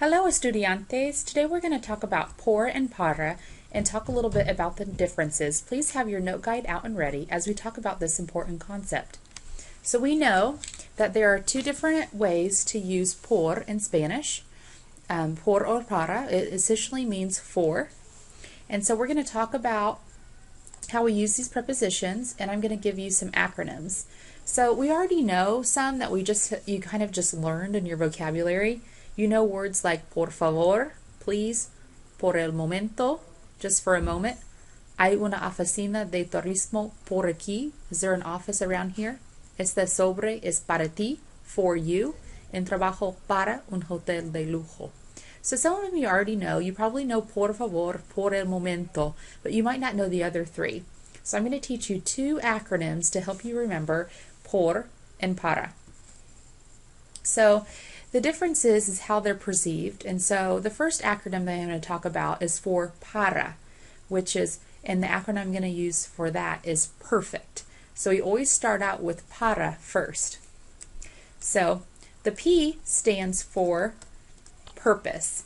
Hello, estudiantes. Today we're going to talk about por and para and talk a little bit about the differences. Please have your note guide out and ready as we talk about this important concept. So we know that there are two different ways to use por in Spanish. Por or para, it essentially means for. And so we're going to talk about how we use these prepositions, and I'm going to give you some acronyms. So we already know some that you kind of just learned in your vocabulary. You know words like por favor, please, por el momento, just for a moment. Hay una oficina de turismo por aquí. Is there an office around here? Este sobre es para ti, for you. En trabajo para un hotel de lujo. So some of them you already know. You probably know por favor, por el momento, but you might not know the other three. So I'm going to teach you two acronyms to help you remember por and para. So the difference is how they're perceived. And so the first acronym that I'm going to talk about is for para, which is, and the acronym I'm going to use for that is perfect. So we always start out with para first. So the P stands for purpose.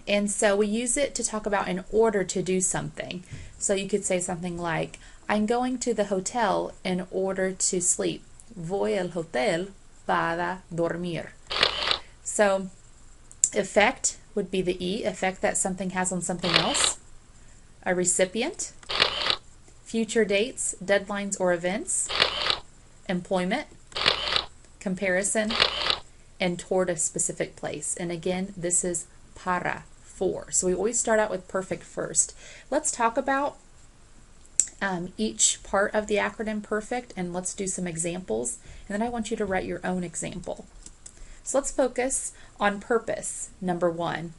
And so we use it to talk about in order to do something. So you could say something like, I'm going to the hotel in order to sleep. Voy al hotel para dormir. So effect would be the E, effect that something has on something else. A recipient. Future dates, deadlines or events. Employment. Comparison. And toward a specific place. And again, this is para, for. So we always start out with perfect first. Let's talk about each part of the acronym perfect, and let's do some examples. And then I want you to write your own example. So let's focus on purpose, number one.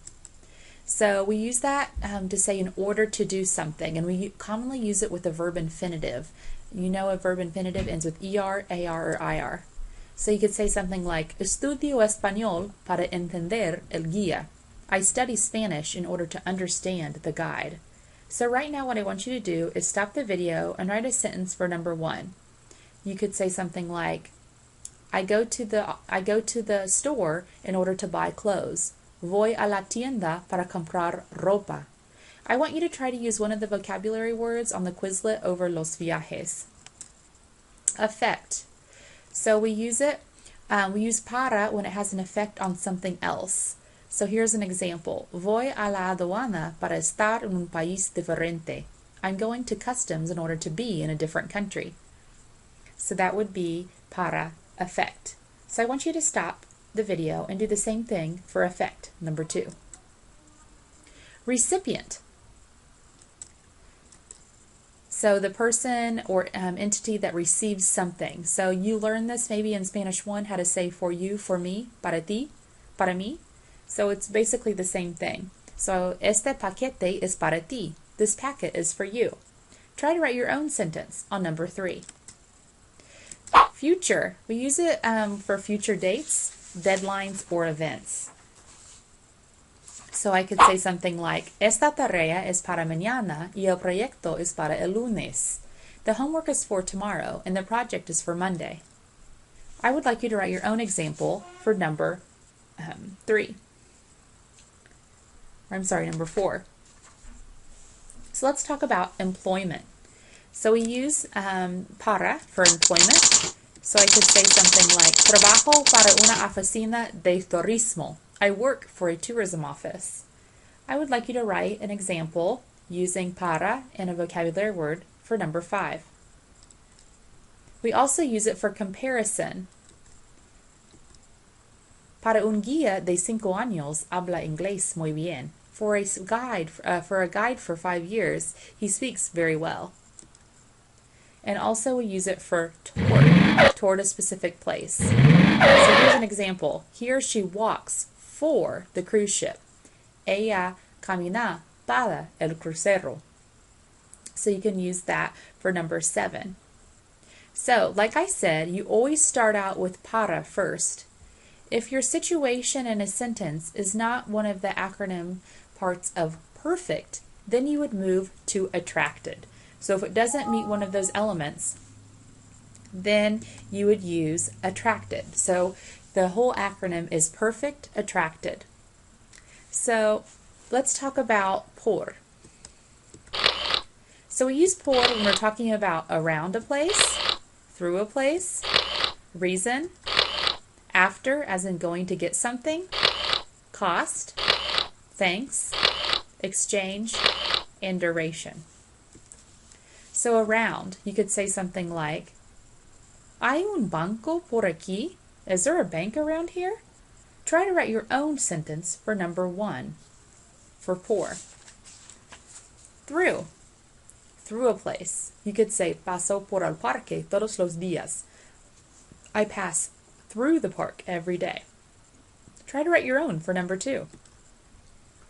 So we use that to say in order to do something, and we commonly use it with a verb infinitive. You know a verb infinitive ends with ER, AR, or IR. So you could say something like, Estudio español para entender el guía. I study Spanish in order to understand the guide. So right now what I want you to do is stop the video and write a sentence for number one. You could say something like, I go to the store in order to buy clothes. Voy a la tienda para comprar ropa. I want you to try to use one of the vocabulary words on the Quizlet over los viajes. Effect. So we use para when it has an effect on something else. So here's an example. Voy a la aduana para estar en un país diferente. I'm going to customs in order to be in a different country. So that would be para, effect. So I want you to stop the video and do the same thing for effect, number two. Recipient. So the person or entity that receives something. So you learned this maybe in Spanish 1, how to say for you, for me, para ti, para mí. So it's basically the same thing. So este paquete es para ti. This packet is for you. Try to write your own sentence on number three. Future. We use it for future dates, deadlines, or events. So I could say something like, Esta tarea es para mañana y el proyecto es para el lunes. The homework is for tomorrow and the project is for Monday. I would like you to write your own example for number number four. So let's talk about employment. So we use para for employment. So I could say something like, Trabajo para una oficina de turismo. I work for a tourism office. I would like you to write an example using para and a vocabulary word for number five. We also use it for comparison. Para un guía de 5 años habla inglés muy bien. For a guide for 5 years, he speaks very well. And also we use it for toward a specific place. So here's an example. He or she walks for the cruise ship. Ella camina para el crucero. So you can use that for number 7. So like I said, you always start out with para first. If your situation in a sentence is not one of the acronym parts of perfect, then you would move to attracted. So if it doesn't meet one of those elements, then you would use attracted. So the whole acronym is perfect, attracted. So let's talk about por. So we use por when we're talking about around a place, through a place, reason, after, as in going to get something, cost, thanks, exchange, and duration. So around, you could say something like, ¿Hay un banco por aquí? Is there a bank around here? Try to write your own sentence for number 1 for por. Through a place. You could say, paso por el parque todos los días. I pass through the park every day. Try to write your own for number 2.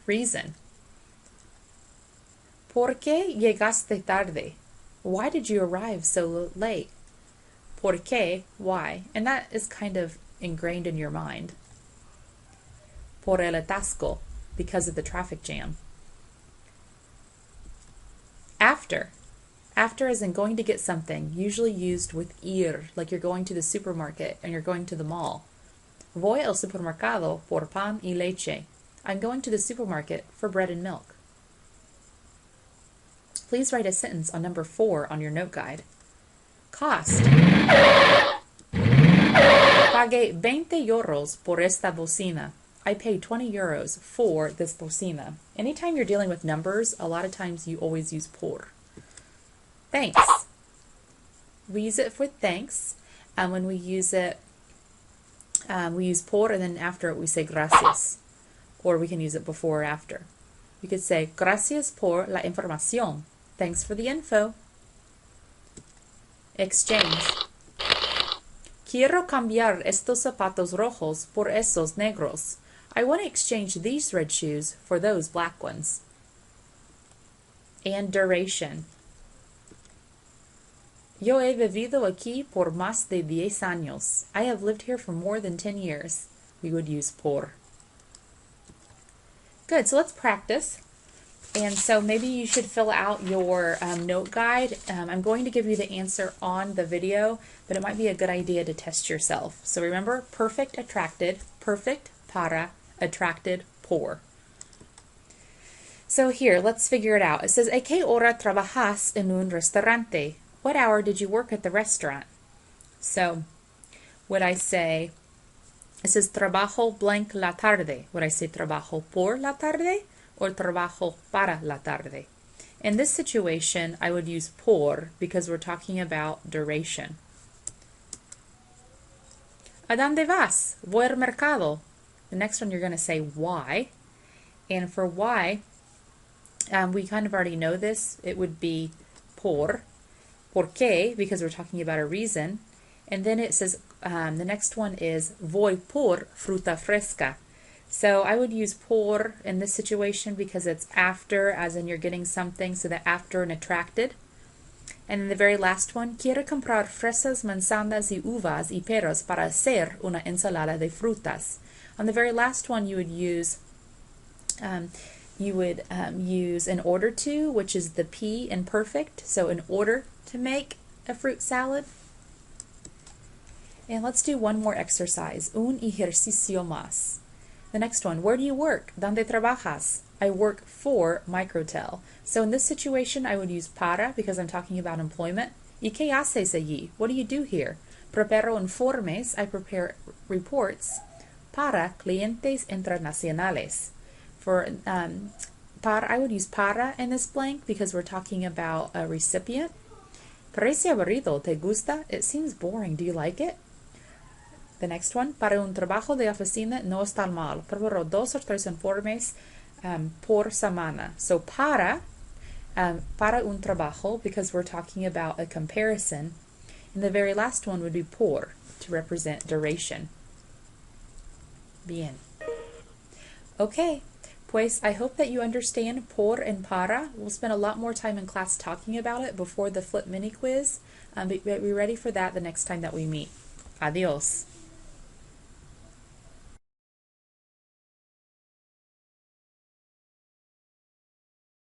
Reason. ¿Por qué llegaste tarde? Why did you arrive so late? ¿Por qué? Why? And that is kind of ingrained in your mind. Por el atasco, because of the traffic jam. After. After as in going to get something, usually used with ir, like you're going to the supermarket and you're going to the mall. Voy al supermercado por pan y leche. I'm going to the supermarket for bread and milk. Please write a sentence on number 4 on your note guide. Cost. Pagué 20 euros por esta bocina. I paid 20 euros for this bocina. Anytime you're dealing with numbers, a lot of times you always use por. Thanks. We use it for thanks. When we use it, we use por, and then after it we say gracias. Or we can use it before or after. You could say, gracias por la información. Thanks for the info. Exchange. Quiero cambiar estos zapatos rojos por esos negros. I want to exchange these red shoes for those black ones. And duration. Yo he vivido aquí por más de 10 años. I have lived here for more than 10 years. We would use por. Good, so let's practice. And so maybe you should fill out your note guide. I'm going to give you the answer on the video, but it might be a good idea to test yourself. So remember, perfect, attracted, perfect, para, attracted, por. So here, let's figure it out. It says, ¿A qué hora trabajas en un restaurante? What hour did you work at the restaurant? So would I say, it says trabajo blank la tarde. Would I say trabajo por la tarde or trabajo para la tarde? In this situation, I would use por because we're talking about duration. ¿A dónde vas? Voy al mercado. The next one you're going to say why. And for why, we kind of already know this. It would be por. ¿Por qué? Because we're talking about a reason. And then it says, the next one is voy por fruta fresca. So I would use por in this situation because it's after, as in you're getting something, so that after and attracted. And then the very last one, quiero comprar fresas, manzanas y uvas y peras para hacer una ensalada de frutas. On the very last one, you would use in order to, which is the P in perfect. So in order to make a fruit salad. And let's do one more exercise. Un ejercicio más. The next one, where do you work? ¿Dónde trabajas? I work for Microtel. So in this situation, I would use para because I'm talking about employment. ¿Y qué haces allí? What do you do here? Preparo informes. I prepare reports para clientes internacionales. For para, I would use para in this blank because we're talking about a recipient. Parece aburrido. ¿Te gusta? It seems boring. Do you like it? The next one, para un trabajo de oficina no está mal. Preparo 2 o 3 informes por semana. So para un trabajo, because we're talking about a comparison. And the very last one would be por, to represent duration. Bien. Okay, pues I hope that you understand por and para. We'll spend a lot more time in class talking about it before the flip mini quiz. But be ready for that the next time that we meet. Adios.